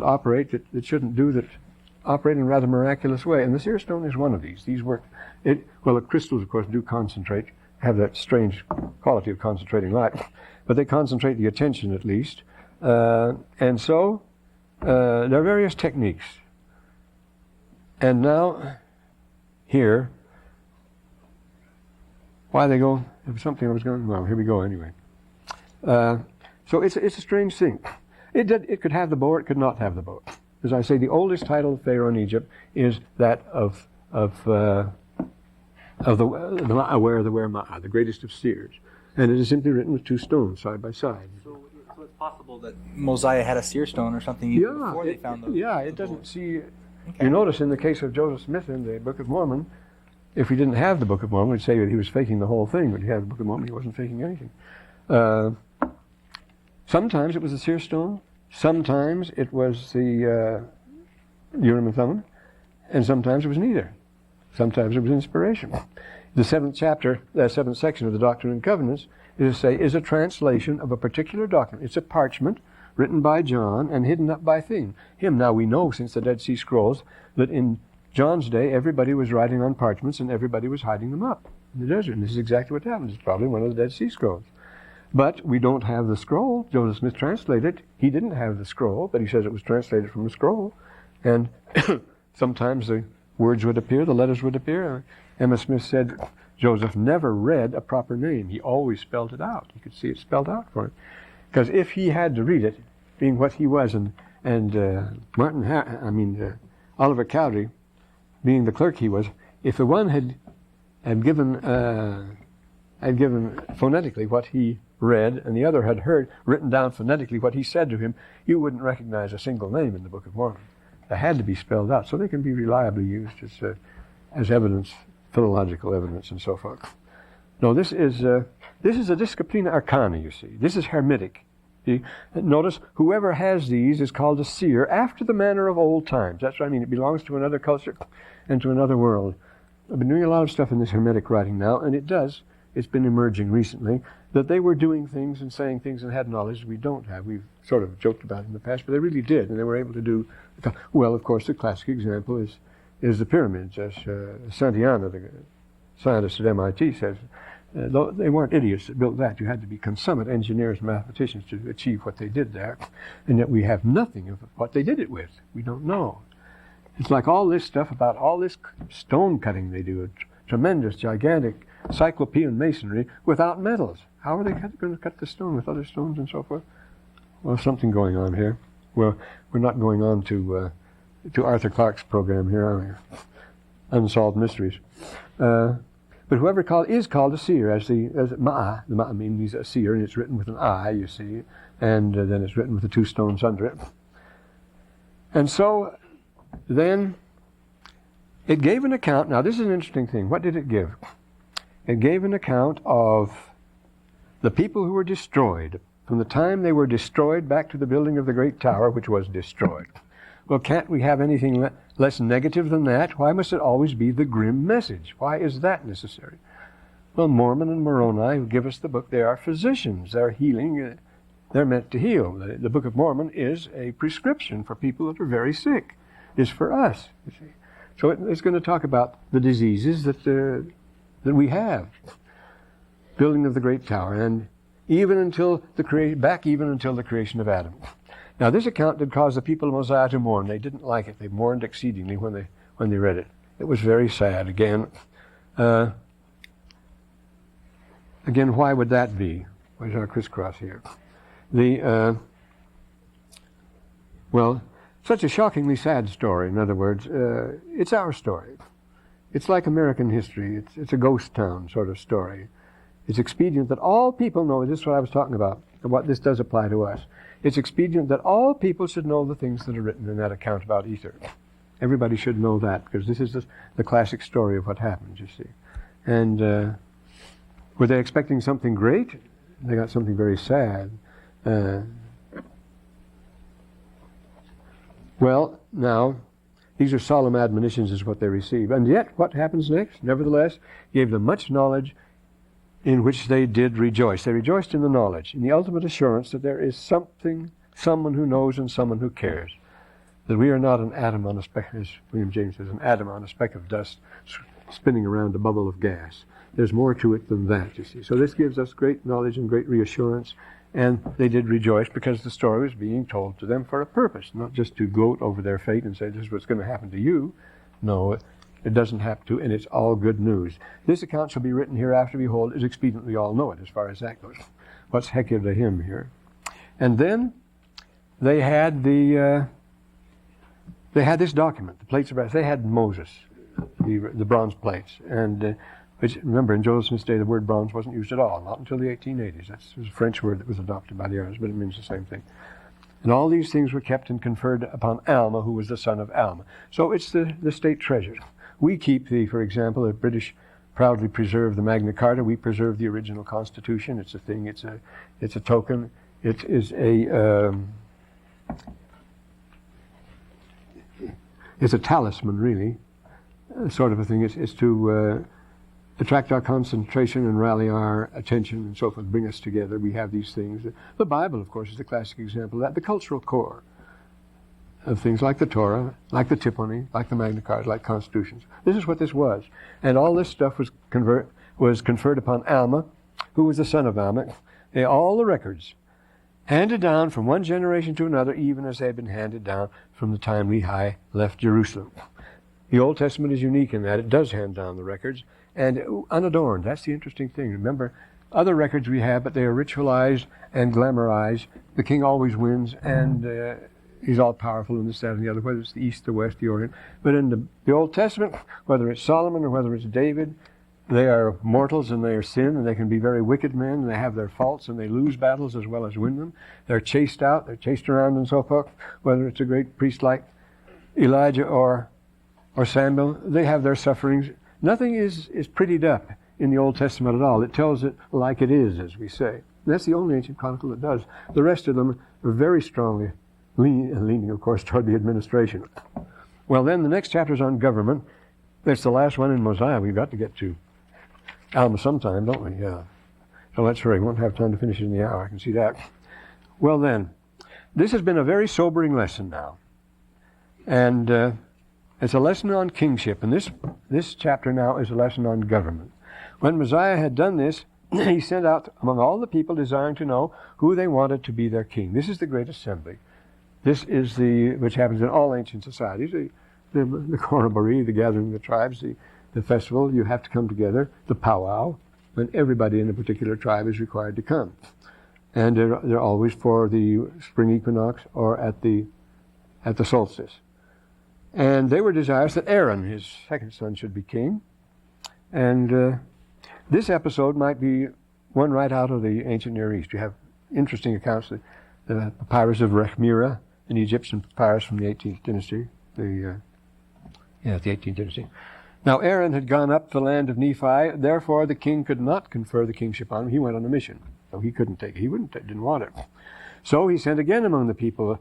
[SPEAKER 2] operate that shouldn't do, that operate in a rather miraculous way. And the seer stone is one of these. These work, the crystals, of course, do concentrate, have that strange quality of concentrating light, but they concentrate the attention at least. And so there are various techniques. And now, here, why they go, there was something I was going, well, here we go anyway. So it's a strange thing. It could have the bow or it could not have the bow. As I say, the oldest title of Pharaoh in Egypt is that of the Ma'ah, the greatest of seers. And it is simply written with two stones side by side.
[SPEAKER 4] So it's possible that Mosiah had a seer stone or something even before they found those.
[SPEAKER 2] Yeah, it doesn't see. Okay. You notice in the case of Joseph Smith in the Book of Mormon, if we didn't have the Book of Mormon, we'd say that he was faking the whole thing. But he had the Book of Mormon, he wasn't faking anything. Sometimes it was the seer stone. Sometimes it was the Urim and Thummim. And sometimes it was neither. Sometimes it was inspiration. The seventh chapter, the seventh section of the Doctrine and Covenants is a translation of a particular document. It's a parchment written by John and hidden up by him. Now we know since the Dead Sea Scrolls that in John's day everybody was writing on parchments and everybody was hiding them up in the desert. And this is exactly what happened. It's probably one of the Dead Sea Scrolls. But we don't have the scroll. Joseph Smith translated it. He didn't have the scroll, but he says it was translated from the scroll. And sometimes the words would appear, the letters would appear. Emma Smith said Joseph never read a proper name. He always spelled it out. You could see it spelled out for him. Because if he had to read it, being what he was, and Oliver Cowdery, being the clerk he was, if the one had given phonetically what he read, and the other had heard written down phonetically what he said to him, you wouldn't recognize a single name in the Book of Mormon. They had to be spelled out, so they can be reliably used as evidence, philological evidence, and so forth. No, this is a disciplina arcana, you see. This is hermetic. See? Notice, whoever has these is called a seer after the manner of old times. That's what I mean. It belongs to another culture and to another world. I've been doing a lot of stuff in this hermetic writing now, and it's been emerging recently, that they were doing things and saying things and had knowledge we don't have. We've sort of joked about it in the past, but they really did, and they were able to do, well, of course, the classic example is the pyramids, as Santayana, the scientist at MIT, says. They weren't idiots that built that. You had to be consummate engineers and mathematicians to achieve what they did there, and yet we have nothing of what they did it with. We don't know. It's like all this stuff about all this stone cutting they do, tremendous, gigantic cyclopean masonry without metals. How are they going to cut the stone with other stones and so forth? Well, something going on here. Well, we're not going on to Arthur Clarke's program here, are we? Unsolved Mysteries. But whoever is called a seer, as Ma'ah. The Ma'ah means a seer, and it's written with an I, you see, and then it's written with the two stones under it. And so then it gave an account. Now this is an interesting thing. What did it give? It gave an account of the people who were destroyed, from the time they were destroyed back to the building of the great tower, which was destroyed. Well, can't we have anything less negative than that? Why must it always be the grim message? Why is that necessary? Well, Mormon and Moroni, who give us the book, they are physicians. They're healing. They're meant to heal. The Book of Mormon is a prescription for people that are very sick. It's for us, you see. So it's going to talk about the diseases that we have. Building of the great tower, and even until the creation of Adam. Now this account did cause the people of Mosiah to mourn. They didn't like it. They mourned exceedingly when they read it. It was very sad. Again, why would that be? Where's our crisscross here? Such a shockingly sad story. In other words, it's our story. It's like American history. It's a ghost town sort of story. It's expedient that all people know. This is what I was talking about. What this does apply to us. It's expedient that all people should know the things that are written in that account about Ether. Everybody should know that, because this is the classic story of what happened, you see. And were they expecting something great? They got something very sad. Well, now, these are solemn admonitions is what they receive. And yet, what happens next? Nevertheless, he gave them much knowledge in which they did rejoice. They rejoiced in the knowledge, in the ultimate assurance that there is someone who knows and someone who cares. That we are not an atom on a speck, as William James says, an atom on a speck of dust spinning around a bubble of gas. There's more to it than that, you see. So this gives us great knowledge and great reassurance. And they did rejoice because the story was being told to them for a purpose, not just to gloat over their fate and say, this is what's going to happen to you. No, it doesn't have to, and it's all good news. This account shall be written hereafter, behold, is expedient. We all know it as far as that goes. What's heck of the hymn here? And then they had this document, the plates of brass. They had Moses, the bronze plates. And which, remember, in Joseph Smith's day, the word bronze wasn't used at all, not until the 1880s. That was a French word that was adopted by the Arabs, but it means the same thing. And all these things were kept and conferred upon Alma, who was the son of Alma. So it's the state treasure. We keep for example, the British proudly preserve the Magna Carta. We preserve the original Constitution. It's a thing. It's a token. It is it's a talisman, really, sort of a thing. It's to attract our concentration and rally our attention and so forth, bring us together. We have these things. The Bible, of course, is the classic example of that. The cultural core of things like the Torah, like the Tipponi, like the Magna Carta, like constitutions. This is what this was. And all this stuff was conferred upon Alma, who was the son of Alma. All the records handed down from one generation to another, even as they had been handed down from the time Lehi left Jerusalem. The Old Testament is unique in that it does hand down the records, and unadorned. That's the interesting thing. Remember, other records we have, but they are ritualized and glamorized. The king always wins, and he's all powerful in this, that, and the other, whether it's the East, the West, the Orient. But in the Old Testament, whether it's Solomon or whether it's David, they are mortals and they are sin, and they can be very wicked men, and they have their faults, and they lose battles as well as win them. They're chased out, they're chased around and so forth. Whether it's a great priest like Elijah or Samuel, they have their sufferings. Nothing is prettied up in the Old Testament at all. It tells it like it is, as we say. And that's the only ancient chronicle that does. The rest of them are very strongly leaning, of course, toward the administration. Well, then the next chapter is on government. That's the last one in Mosiah. We've got to get to Alma sometime, don't we? Yeah. So let's hurry. We won't have time to finish it in the hour. I can see that. Well, then, this has been a very sobering lesson now. And it's a lesson on kingship, and this chapter now is a lesson on government. When Mosiah had done this, he sent out among all the people desiring to know who they wanted to be their king. This is the great assembly. This is which happens in all ancient societies, the Korabari, the gathering of the tribes, the festival. You have to come together, the powwow, when everybody in a particular tribe is required to come. And they're always for the spring equinox or at the solstice. And they were desirous that Aaron, his second son, should be king. And this episode might be one right out of the ancient Near East. You have interesting accounts, the papyrus of Rechmira, an Egyptian papyrus from the 18th dynasty. The 18th dynasty. Now Aaron had gone up the land of Nephi, therefore the king could not confer the kingship on him. He went on a mission, so he couldn't take it. He didn't want it. So he sent again among the people.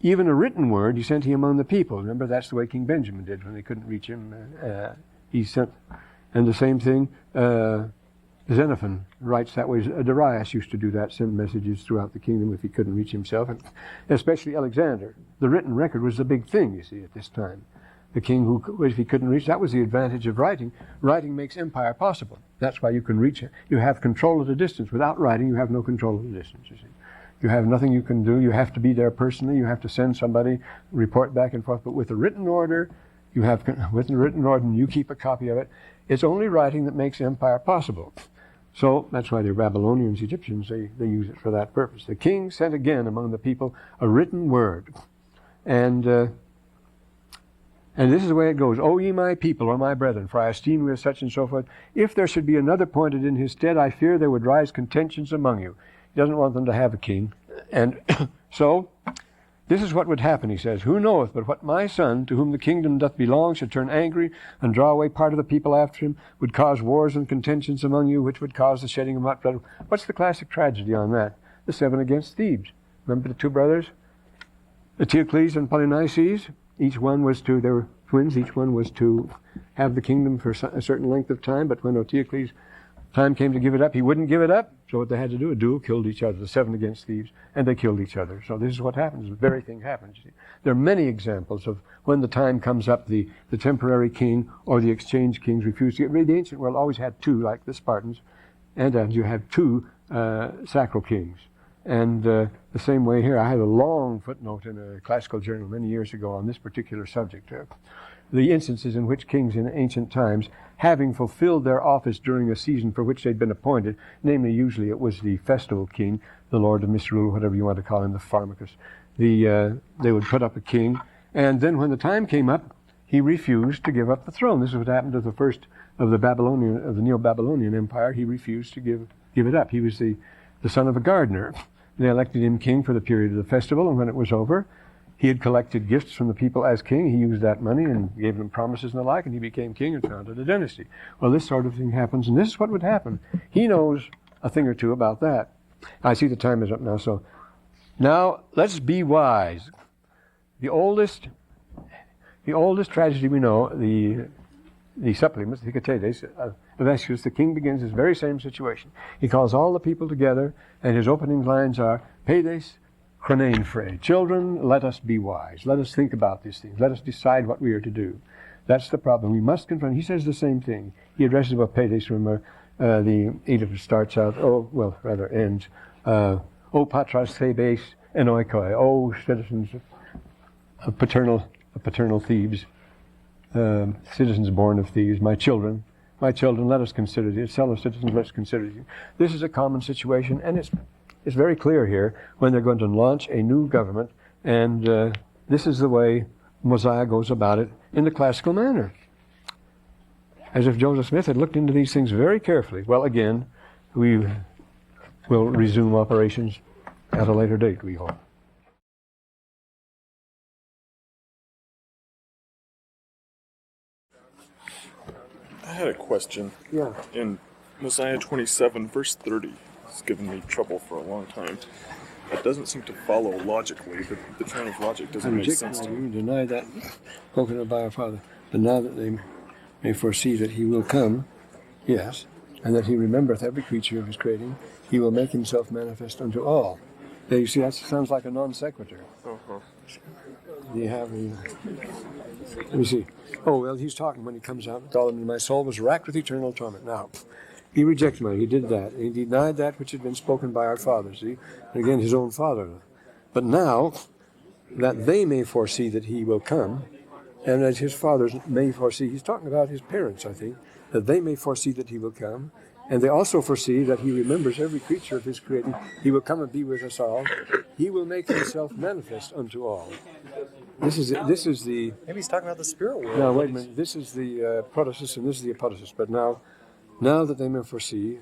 [SPEAKER 2] Even a written word, he sent among the people. Remember, that's the way King Benjamin did when they couldn't reach him. He sent, and the same thing, Xenophon writes that way. Darius used to do that, send messages throughout the kingdom if he couldn't reach himself, and especially Alexander. The written record was the big thing, you see, at this time. The king who, if he couldn't reach, that was the advantage of writing. Writing makes empire possible. That's why you can reach it. You have control of the distance. Without writing, you have no control of the distance, you see. You have nothing you can do. You have to be there personally. You have to send somebody, report back and forth. But with a written order, and you keep a copy of it. It's only writing that makes empire possible. So that's why the Babylonians, Egyptians, they use it for that purpose. The king sent again among the people a written word. And this is the way it goes. O ye my people, or my brethren, for I esteem you as such and so forth. If there should be another appointed in his stead, I fear there would rise contentions among you. He doesn't want them to have a king. And so, this is what would happen, he says. Who knoweth but what my son, to whom the kingdom doth belong, should turn angry and draw away part of the people after him, would cause wars and contentions among you, which would cause the shedding of much blood. What's the classic tragedy on that? The 7 against Thebes. Remember the 2 brothers? Eteocles and Polynices? Each one was to, they were twins, each one was to have the kingdom for a certain length of time, but when Eteocles' time came to give it up, he wouldn't give it up. So what they had to do, a duel, killed each other, the 7 against Thebes, and they killed each other. So this is what happens, the very thing happens. There are many examples of when the time comes up, the temporary king or the exchange kings refuse to get rid. The ancient world always had 2, like the Spartans, and you have 2 sacral kings. And the same way here, I had a long footnote in a classical journal many years ago on this particular subject. The instances in which kings in ancient times, having fulfilled their office during a season for which they'd been appointed, namely usually it was the festival king, the lord of misrule, whatever you want to call him, the pharmacus, they would put up a king, and then when the time came up, he refused to give up the throne. This is what happened to the first of the Neo-Babylonian Empire. He refused to give it up. He was the son of a gardener. They elected him king for the period of the festival, and when it was over, he had collected gifts from the people as king. He used that money and gave them promises and the like, and he became king and founded a dynasty. Well, this sort of thing happens, and this is what would happen. He knows a thing or two about that. I see the time is up now, so now let's be wise. The oldest tragedy we know, the supplements, the Hikatedes, of Aeschylus, the king begins this very same situation. He calls all the people together, and his opening lines are, Pedes, Chronain Frey. Children, let us be wise. Let us think about these things. Let us decide what we are to do. That's the problem. We must confront. He says the same thing. He addresses about Pedes, remember, the edict starts out, ends, O patras Thebes enoikoi, O citizens of paternal Thebes, citizens born of Thebes, my children, let us consider you. Fellow citizens, let us consider you. This is a common situation, and it's very clear here when they're going to launch a new government, and this is the way Mosiah goes about it in the classical manner. As if Joseph Smith had looked into these things very carefully. Well, again, we will resume operations at a later date, we hope.
[SPEAKER 5] I had a question.
[SPEAKER 2] Yeah.
[SPEAKER 5] In Mosiah 27, verse 30, it's given me trouble for a long time. It doesn't seem to follow logically. The train of logic doesn't make sense to me.
[SPEAKER 2] Deny that spoken of by our Father. But now that they may foresee that he will come, yes, and that he remembereth every creature of his creating, he will make himself manifest unto all. Now you see, that sounds like a non sequitur.
[SPEAKER 5] Uh-huh.
[SPEAKER 2] You have let me see. Oh, well, he's talking when he comes out. With all of them, my soul was racked with eternal torment. Now, he rejected mine. He did that. He denied that which had been spoken by our fathers. See? And again, his own father. But now, that they may foresee that he will come, and that his fathers may foresee, he's talking about his parents, I think, that they may foresee that he will come, and they also foresee that he remembers every creature of his creating. He will come and be with us all. He will make himself manifest unto all. This is the.
[SPEAKER 4] Maybe he's talking about the spirit world.
[SPEAKER 2] No, wait a minute. This is the protosis, and this is the apodosis. But now that they may foresee,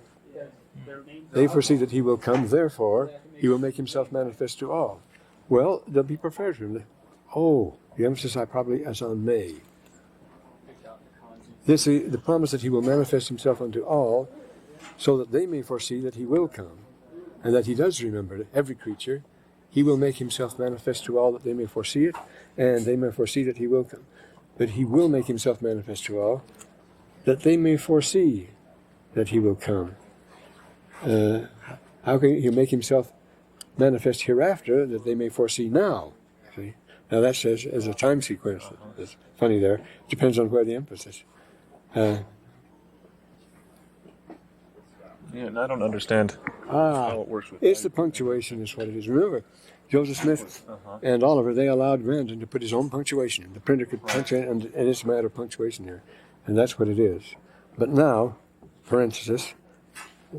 [SPEAKER 2] they foresee that he will come. Therefore, he will make himself manifest to all. Well, they'll be prepared for him. Oh, the emphasis I probably as on may. This the promise that he will manifest himself unto all, so that they may foresee that he will come, and that he does remember every creature. He will make himself manifest to all, that they may foresee it, and they may foresee that he will come. But he will make himself manifest to all, that they may foresee that he will come. How can he make himself manifest hereafter, that they may foresee now? See? Now that says as a time sequence. It's funny there. Depends on where the emphasis.
[SPEAKER 5] Yeah, and I don't understand how it works with
[SPEAKER 2] It's the punctuation is what it is. Remember, Joseph Smith and Oliver, they allowed Grandin to put his own punctuation. The printer could punctuate, and it's a matter of punctuation here. And that's what it is. But now, parenthesis,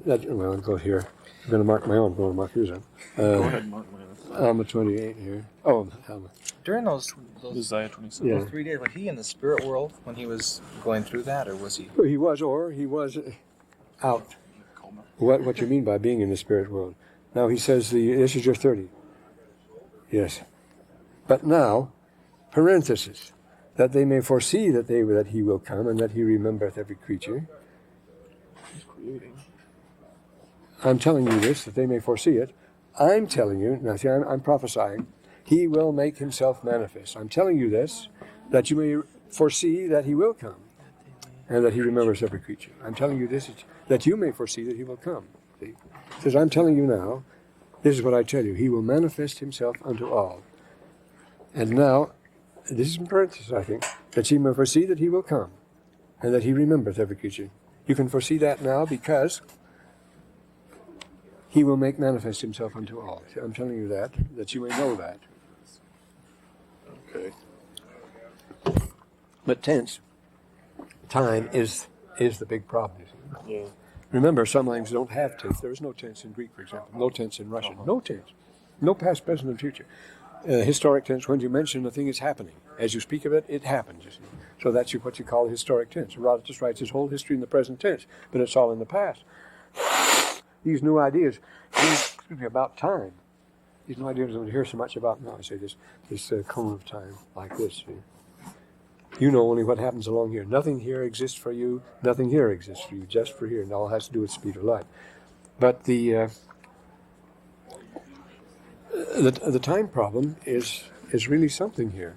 [SPEAKER 2] I'll go here. I'm going to mark my own. I'm going to mark yours on.
[SPEAKER 5] Go ahead, Mark.
[SPEAKER 2] Alma 28 here. Oh, Alma.
[SPEAKER 4] During those
[SPEAKER 5] Mosiah 27.
[SPEAKER 2] Yeah.
[SPEAKER 4] 3 days, was he in the spirit world when he was going through that, or was he?
[SPEAKER 2] He was out. What you mean by being in the spirit world? Now he says, this is your 30. Yes. But now, parenthesis, that they may foresee that he will come, and that he remembereth every creature.
[SPEAKER 5] He's creating.
[SPEAKER 2] I'm telling you this, that they may foresee it. I'm telling you, now see, I'm prophesying, he will make himself manifest. I'm telling you this, that you may foresee that he will come, and that he remembers every creature. I'm telling you this, that you may foresee that he will come. See? It says, I'm telling you now, this is what I tell you, he will manifest himself unto all. And now, this is in parentheses, I think, that ye may foresee that he will come, and that he remembereth every creature. You can foresee that now because he will make manifest himself unto all. I'm telling you that you may know that.
[SPEAKER 5] Okay.
[SPEAKER 2] But tense, time is the big problem.
[SPEAKER 5] Yeah.
[SPEAKER 2] Remember, some languages don't have tense. There is no tense in Greek, for example. No tense in Russian. No tense. No past, present, and future. Historic tense, when you mention a thing is happening. As you speak of it, it happens. You see. So that's what you call historic tense. Herodotus writes his whole history in the present tense, but it's all in the past. These new ideas, about time. These new ideas don't hear so much about, no, I say this cone of time, like this. See? You know only what happens along here. Nothing here exists for you. Nothing here exists for you, just for here. And all has to do with speed of light. But the time problem is really something here.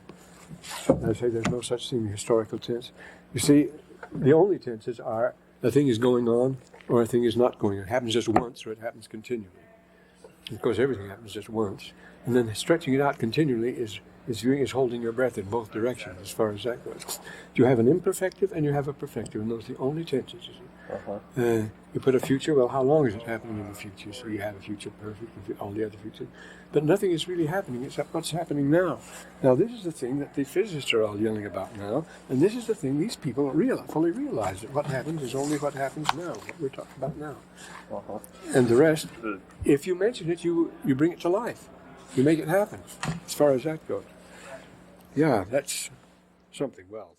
[SPEAKER 2] I say there's no such thing in historical tense. You see, the only tenses are a thing is going on or a thing is not going on. It happens just once or it happens continually. Of course, everything happens just once. And then stretching it out continually is holding your breath in both directions as far as that goes. You have an imperfective and you have a perfective, and those are the only tenses. You see. You put a future, well, how long is it happening in the future? So you have a future perfect, all the other futures. But nothing is really happening except what's happening now. Now, this is the thing that the physicists are all yelling about now, and this is the thing these people fully realize, that what happens is only what happens now, what we're talking about now. And the rest, if you mention it, you bring it to life. You make it happen, as far as that goes. Yeah, that's something. Well.